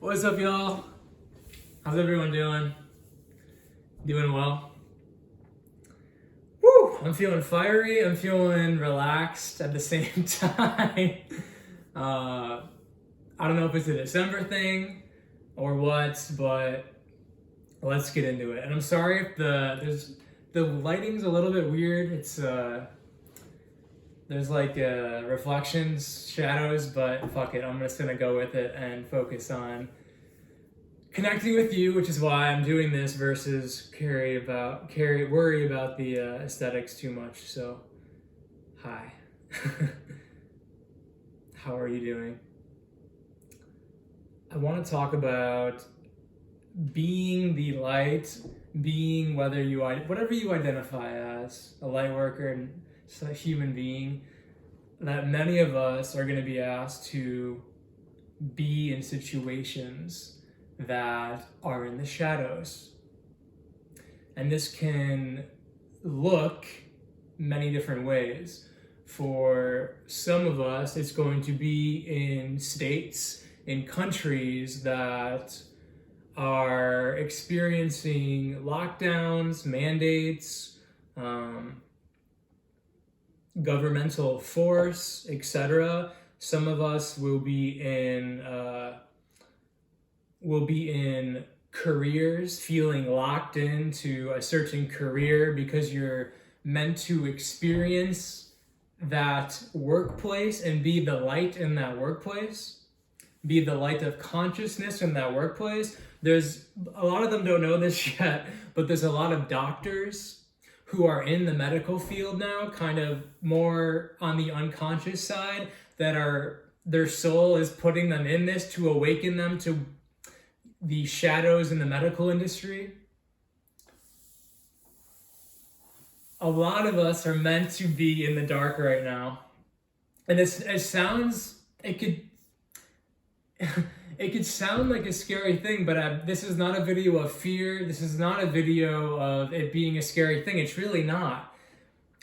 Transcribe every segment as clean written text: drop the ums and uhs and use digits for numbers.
What's up, y'all? How's everyone doing? Doing well? Woo! I'm feeling fiery. I'm feeling relaxed at the same time. I don't know if it's a December thing or what, but let's get into it. And I'm sorry if the lighting's a little bit weird. It's there's like reflections, shadows, but fuck it. I'm just gonna go with it and focus on connecting with you, which is why I'm doing this versus worry about the aesthetics too much. So, hi. How are you doing? I want to talk about being the light, being whatever you identify as, a light worker and a human being, that many of us are going to be asked to be in situations that are in the shadows. And this can look many different ways. For some of us, it's going to be in states, in countries that are experiencing lockdowns, mandates, governmental force, etc. Some of us will be in careers, feeling locked into a certain career because you're meant to experience that workplace and be the light in that workplace, be the light of consciousness in that workplace. There's a lot of them don't know this yet, but there's a lot of doctors who are in the medical field now, kind of more on the unconscious side, that their soul is putting them in this to awaken them to the shadows in the medical industry. A lot of us are meant to be in the dark right now. And it could sound like a scary thing, but this is not a video of fear. This is not a video of it being a scary thing. It's really not.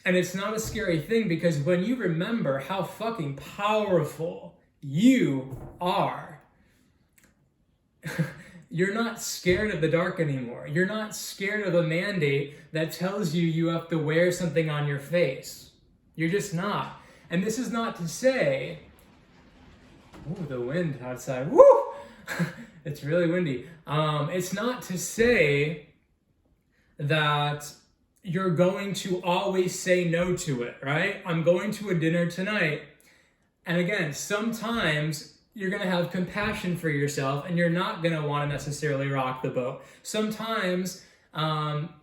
And it's not a scary thing because when you remember how fucking powerful you are, you're not scared of the dark anymore. You're not scared of a mandate that tells you have to wear something on your face. You're just not. And this is not to say, ooh, the wind outside, woo! It's really windy. It's not to say that you're going to always say no to it, right? I'm going to a dinner tonight. And again, sometimes you're going to have compassion for yourself and you're not going to want to necessarily rock the boat. Sometimes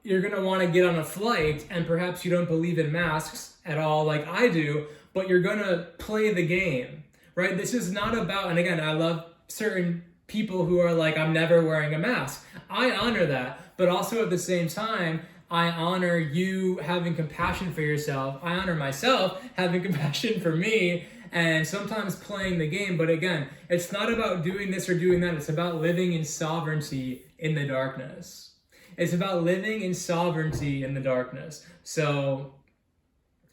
you're going to want to get on a flight and perhaps you don't believe in masks at all like I do, but you're going to play the game, right? This is not about, and again, I love certain people who are like, I'm never wearing a mask. I honor that, but also at the same time, I honor you having compassion for yourself. I honor myself having compassion for me and sometimes playing the game. But again, it's not about doing this or doing that. It's about living in sovereignty in the darkness. It's about living in sovereignty in the darkness. So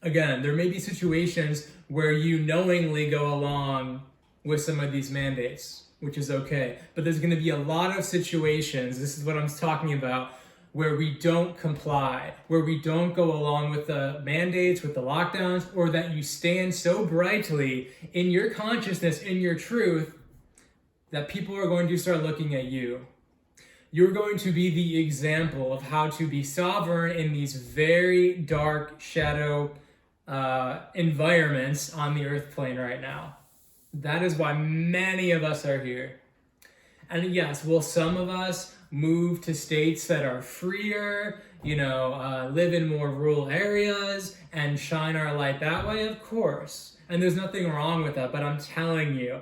again, there may be situations where you knowingly go along with some of these mandates, which is okay. But there's going to be a lot of situations, this is what I'm talking about, where we don't comply, where we don't go along with the mandates, with the lockdowns, or that you stand so brightly in your consciousness, in your truth, that people are going to start looking at you. You're going to be the example of how to be sovereign in these very dark shadow environments on the earth plane right now. That is why many of us are here. And yes, will some of us move to states that are freer, live in more rural areas and shine our light that way? Of course. And there's nothing wrong with that, but I'm telling you,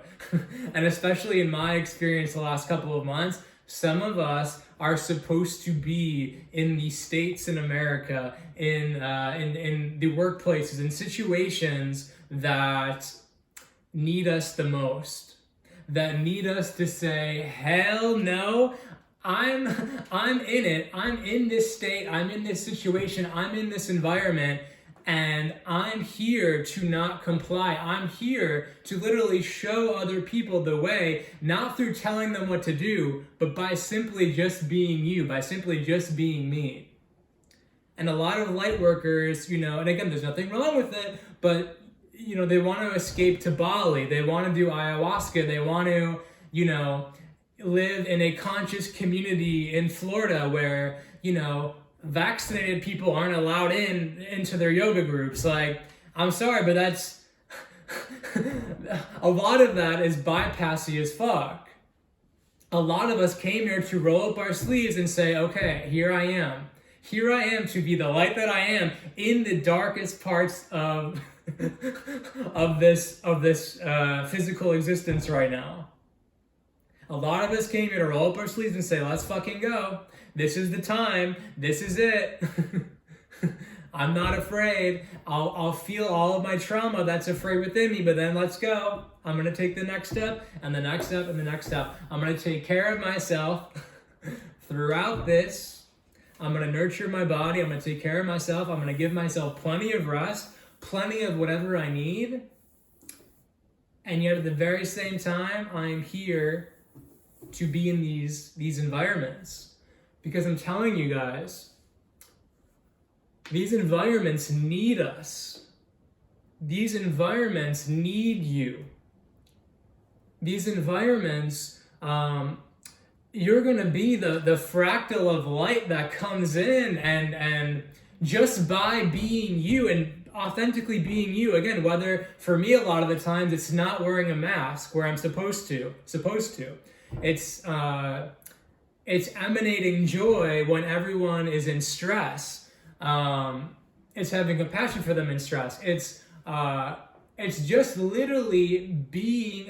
and especially in my experience the last couple of months, some of us are supposed to be in the states in America, in the workplaces, in situations that need us the most, that need us to say, hell no, I'm in it, I'm in this state, I'm in this situation, I'm in this environment, And I'm here to not comply. I'm here to literally show other people the way, not through telling them what to do, but by simply just being you, by simply just being me. And a lot of light workers, and again, there's nothing wrong with it, but, they want to escape to Bali. They want to do ayahuasca. They want to, live in a conscious community in Florida where, vaccinated people aren't allowed into their yoga groups. Like, I'm sorry, but that's a lot of that is bypassy as fuck. A lot of us came here to roll up our sleeves and say, okay, here I am. Here I am to be the light that I am in the darkest parts of of this physical existence right now. A lot of us came here to roll up our sleeves and say, let's fucking go. This is the time. This is it. I'm not afraid. I'll feel all of my trauma that's afraid within me, but then let's go. I'm going to take the next step and the next step and the next step. I'm going to take care of myself throughout this. I'm going to nurture my body. I'm going to take care of myself. I'm going to give myself plenty of rest, plenty of whatever I need. And yet at the very same time, I'm here to be in these environments. Because I'm telling you guys, these environments need us. These environments need you. These environments, you're going to be the fractal of light that comes in, and just by being you and authentically being you, again, whether for me a lot of the times it's not wearing a mask where I'm supposed to. It's emanating joy when everyone is in stress. It's having compassion for them in stress. It's just literally being,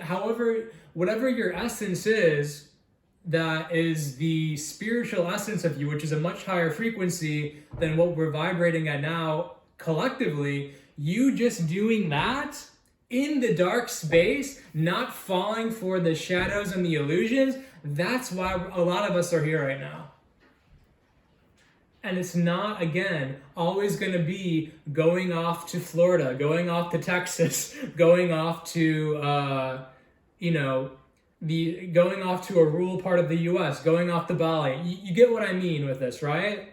whatever your essence is, that is the spiritual essence of you, which is a much higher frequency than what we're vibrating at now collectively. You just doing that in the dark space, not falling for the shadows and the illusions, that's why a lot of us are here right now. And it's not, again, always going to be going off to Florida, going off to Texas, going off to, going off to a rural part of the U.S., going off to Bali. You get what I mean with this, right?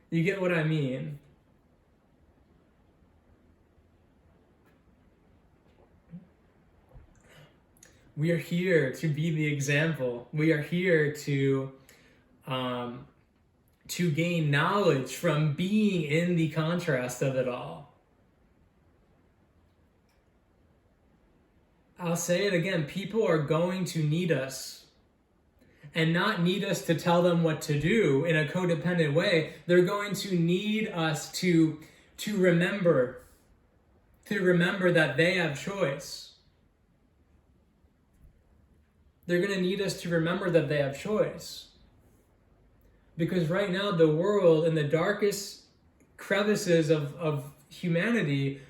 You get what I mean. We are here to be the example. We are here to gain knowledge from being in the contrast of it all. I'll say it again, people are going to need us, and not need us to tell them what to do in a codependent way. They're going to need us to remember that they have choice. They're going to need us to remember that they have choice. Because right now, the world, in the darkest crevices of humanity,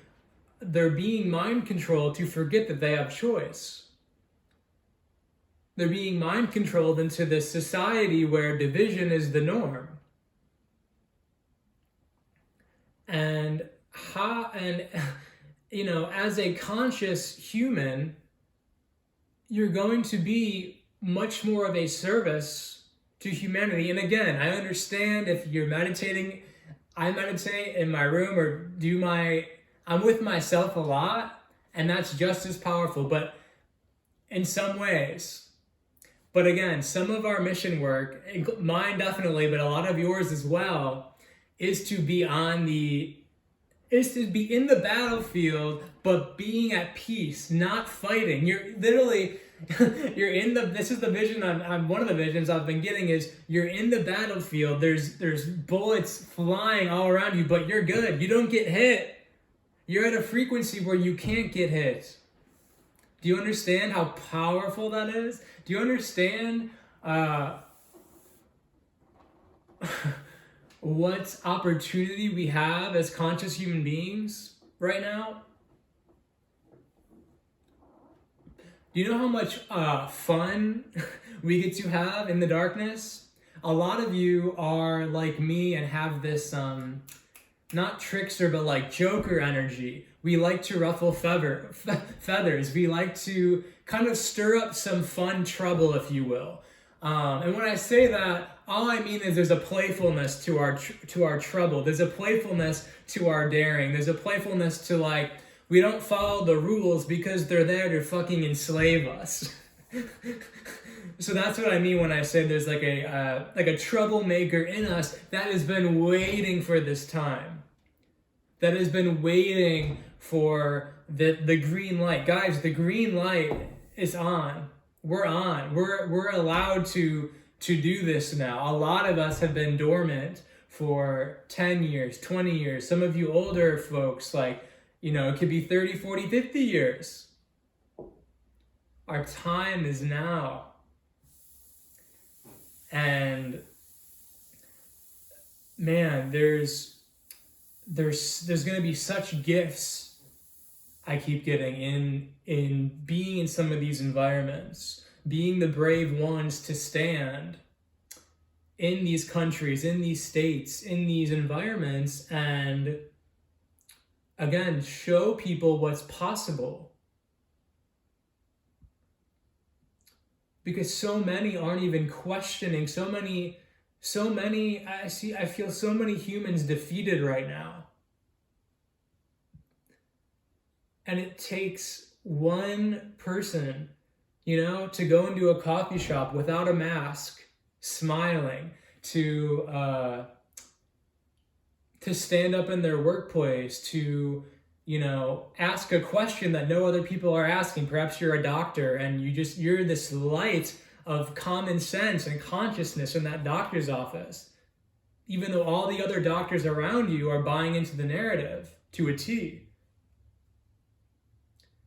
they're being mind controlled to forget that they have choice. They're being mind controlled into this society where division is the norm. And as a conscious human, you're going to be much more of a service to humanity. And again, I understand if you're meditating, I meditate in my room or I'm with myself a lot, and that's just as powerful, but in some ways. But again, some of our mission work, mine definitely, but a lot of yours as well, is to be in the battlefield, but being at peace, not fighting. You're literally, this is the vision, one of the visions I've been getting is, you're in the battlefield, there's bullets flying all around you, but you're good, you don't get hit. You're at a frequency where you can't get hit. Do you understand how powerful that is? Do you understand what opportunity we have as conscious human beings right now? Do you know how much fun we get to have in the darkness? A lot of you are like me and have this not trickster, but like Joker energy. We like to ruffle feathers. We like to kind of stir up some fun trouble, if you will. And when I say that, all I mean is there's a playfulness to our trouble. There's a playfulness to our daring. There's a playfulness to, like, we don't follow the rules because they're there to fucking enslave us. So that's what I mean when I say there's like a troublemaker in us that has been waiting for this time. That has been waiting for the green light. Guys, the green light is on. We're on. We're allowed to do this now. A lot of us have been dormant for 10 years, 20 years. Some of you older folks, like, it could be 30, 40, 50 years. Our time is now. And man, there's going to be such gifts I keep getting in being in some of these environments, being the brave ones to stand in these countries, in these states, in these environments, and again, show people what's possible. Because so many aren't even questioning, so many, I feel so many humans defeated right now. And it takes one person, to go into a coffee shop without a mask, smiling, to stand up in their workplace, to ask a question that no other people are asking. Perhaps you're a doctor and you're this light of common sense and consciousness in that doctor's office, even though all the other doctors around you are buying into the narrative to a T.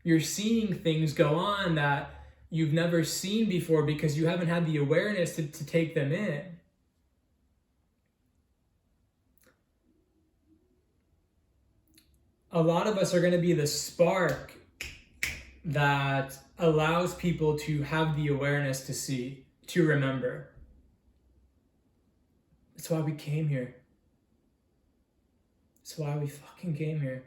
You're seeing things go on that you've never seen before because you haven't had the awareness to take them in. A lot of us are going to be the spark that allows people to have the awareness to see, to remember. That's why we came here. That's why we fucking came here.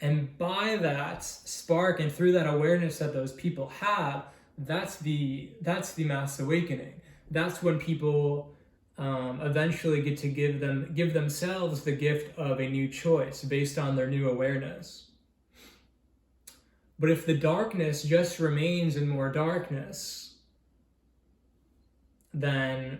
And by that spark and through that awareness that those people have, that's the mass awakening. That's when people eventually get to give themselves the gift of a new choice based on their new awareness. But if the darkness just remains in more darkness, then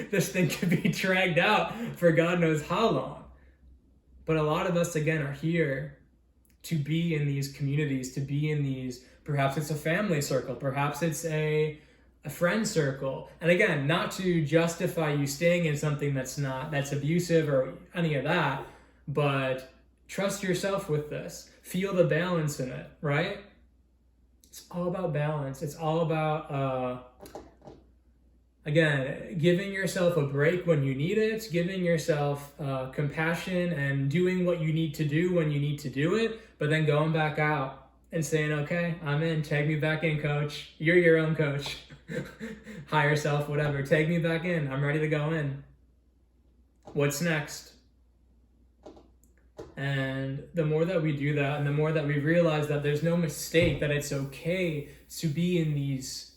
this thing could be dragged out for God knows how long. But a lot of us, again, are here to be in these communities, to be in these, perhaps it's a family circle, perhaps it's a friend circle. And again, not to justify you staying in something that's abusive or any of that, but trust yourself with this. Feel the balance in it, right? It's all about balance. It's all about, again, giving yourself a break when you need it, giving yourself compassion and doing what you need to do when you need to do it, but then going back out and saying, okay, I'm in, tag me back in, coach. You're your own coach. Higher self, whatever. Tag me back in. I'm ready to go in. What's next? And the more that we do that, and the more that we realize that there's no mistake, that it's okay to be in these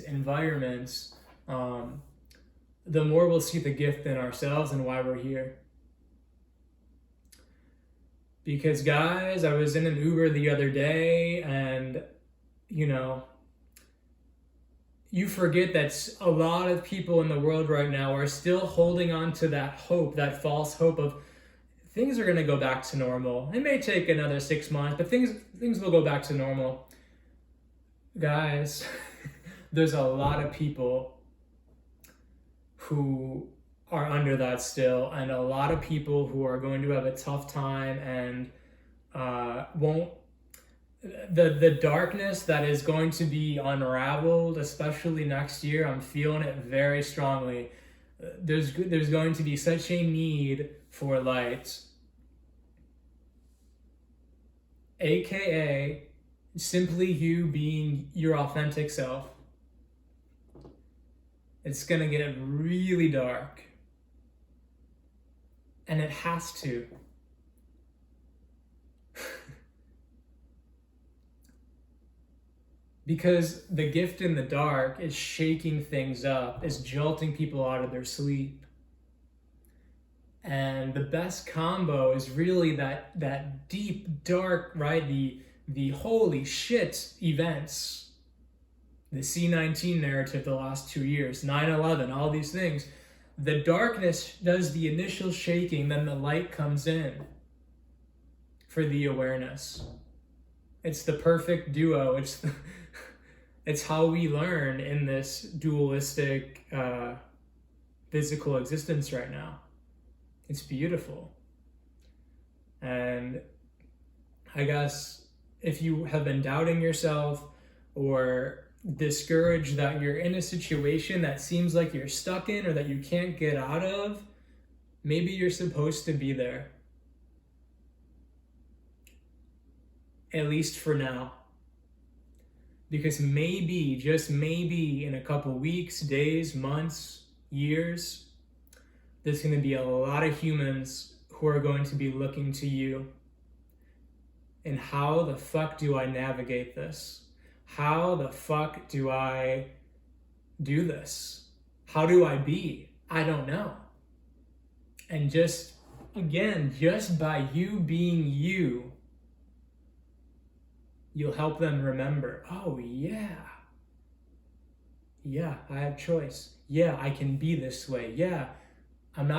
environments, the more we'll see the gift in ourselves and why we're here. Because guys, I was in an Uber the other day and, you forget that a lot of people in the world right now are still holding on to that hope, that false hope of things are going to go back to normal. It may take another 6 months, but things will go back to normal. Guys, there's a lot of people who are under that still, and a lot of people who are going to have a tough time and the darkness that is going to be unraveled, especially next year. I'm feeling it very strongly. There's going to be such a need for light, aka simply you being your authentic self. It's going to get really dark. And it has to. Because the gift in the dark is shaking things up, is jolting people out of their sleep. And the best combo is really that deep, dark, right? The holy shit events. The C-19 narrative the last 2 years, 9/11, all these things. The darkness does the initial shaking, then the light comes in for the awareness. It's the perfect duo. It's how we learn in this dualistic physical existence right now. It's beautiful. And I guess if you have been doubting yourself or discouraged that you're in a situation that seems like you're stuck in or that you can't get out of, maybe you're supposed to be there. At least for now. Because maybe, just maybe, in a couple weeks, days, months, years, there's going to be a lot of humans who are going to be looking to you. And how the fuck do I navigate this? How the fuck do I do this? How do I be? I don't know. And just, again, just by you being you, you'll help them remember, oh yeah, I have choice. Yeah, I can be this way. Yeah, I'm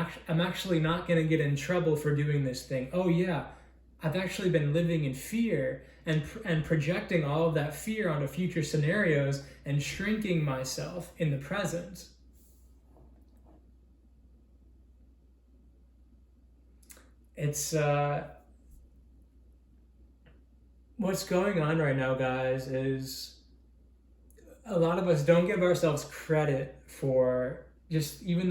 actually not gonna get in trouble for doing this thing. Oh yeah, I've actually been living in fear and projecting all of that fear onto future scenarios and shrinking myself in the present. It's what's going on right now, guys, is a lot of us don't give ourselves credit for just even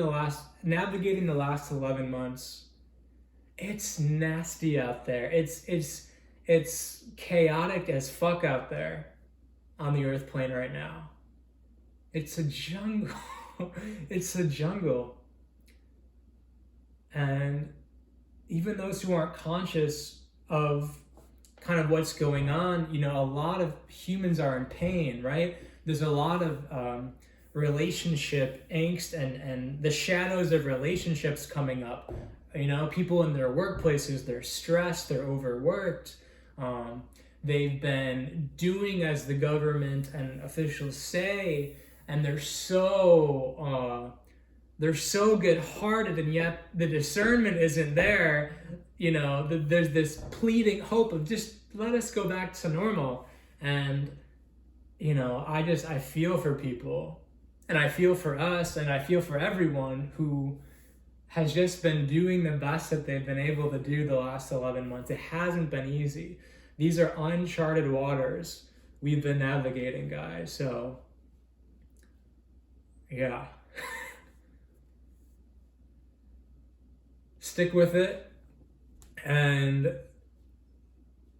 navigating the last 11 months. It's nasty out there. It's chaotic as fuck out there on the earth plane right now. It's a jungle. It's a jungle. And even those who aren't conscious of kind of what's going on, a lot of humans are in pain, right? There's a lot of relationship angst and the shadows of relationships coming up. People in their workplaces, they're stressed, they're overworked. They've been doing as the government and officials say, and they're so good-hearted, and yet the discernment isn't there. There's this pleading hope of just let us go back to normal. And I feel for people, and I feel for us, and I feel for everyone who has just been doing the best that they've been able to do the last 11 months. It hasn't been easy. These are uncharted waters we've been navigating, guys. So yeah. Stick with it and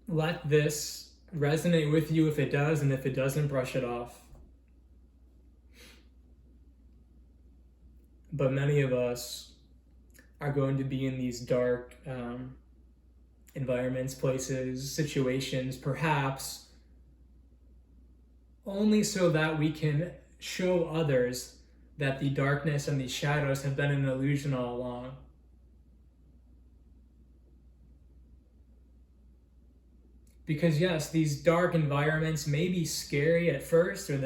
let this resonate with you if it does, and if it doesn't, brush it off. But many of us are going to be in these dark environments, places, situations, perhaps only so that we can show others that the darkness and the shadows have been an illusion all along. Because yes, these dark environments may be scary at first, or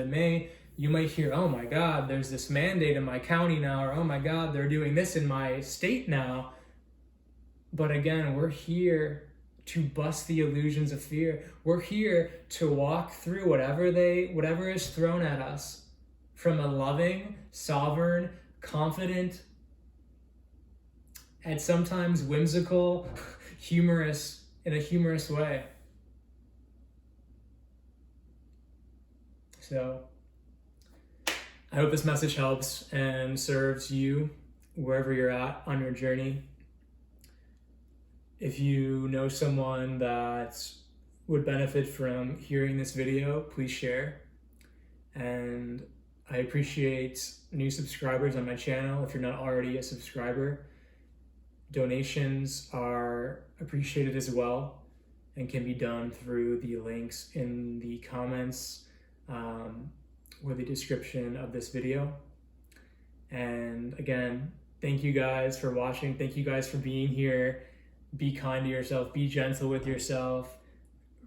you might hear, oh my God, there's this mandate in my county now, or oh my God, they're doing this in my state now. But again, we're here to bust the illusions of fear. We're here to walk through whatever is thrown at us from a loving, sovereign, confident, and sometimes whimsical, in a humorous way. So I hope this message helps and serves you wherever you're at on your journey. If you know someone that would benefit from hearing this video, please share. And I appreciate new subscribers on my channel. If you're not already a subscriber, donations are appreciated as well and can be done through the links in the comments or the description of this video. And again, thank you guys for watching. Thank you guys for being here. Be kind to yourself. Be gentle with yourself.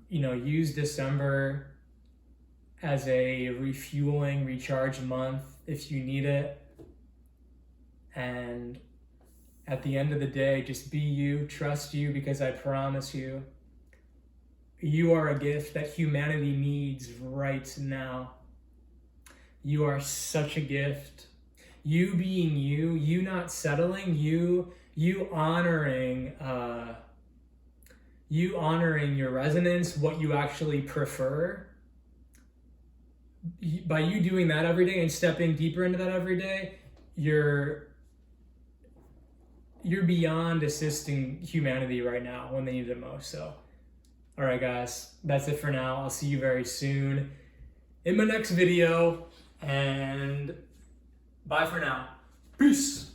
You know, use December as a refueling, recharge month if you need it. And at the end of the day, just be you, trust you, because I promise you, you are a gift that humanity needs right now. You are such a gift. You being you, you not settling, you honoring your resonance, what you actually prefer. By you doing that every day and stepping deeper into that every day, you're beyond assisting humanity right now when they need it most. So, all right, guys, that's it for now. I'll see you very soon in my next video, and bye for now. Peace.